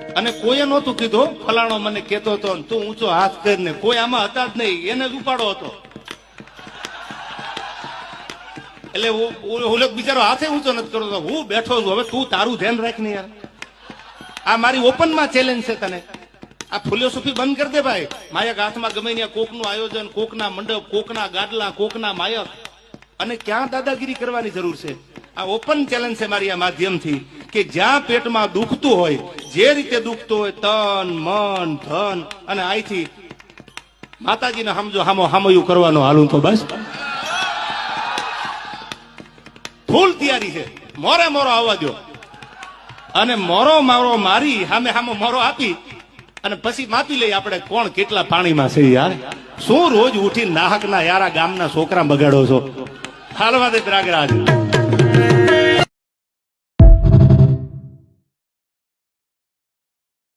અને કોઈએ નહોતું કીધું, ફલાણો મને કહેતો હતો, તું ઊંચો હાથ કરીને, કોઈ આમાં હતા જ નહીં, એને જ ઉપાડો હતો. એટલે ઓલો બિચારો હાથે ઊંચો નથી કરતો, હું બેઠો છું, હવે તું તારું ધ્યાન રાખ ને યાર. આ મારી ઓપનમાં ચેલેન્જ છે તને. આ ફિલોસોફી બંધ કરી દે ભાઈ. માયક હાથમાં ગમે ત્યાં કોકનું આયોજન, કોકના મંડપ, કોકના ગાડલા, કોકના માયક, અને ક્યાં દાદાગીરી કરવાની જરૂર છે? આ ઓપન ચેલેન્જ છે મારી આ માધ્યમથી, કે જ્યાં પેટમાં દુખતું હોય, જે રીતે દુખતું હોય, તન મન ધન, અને અહીંથી માતાજીને સમજો હામયું કરવાનો હાલું તો બસ ફૂલ તૈયારી છે. મોરે મોરો આવવા દો, અને મોરો મારો મારી સામે મોરો આપી અને પછી માપી લઈ આપણે કોણ કેટલા પાણીમાં છે યાર. શું રોજ ઉઠી નાહકના યારા ગામના છોકરા બગાડો છો? હાલવા દે રાગરાજ.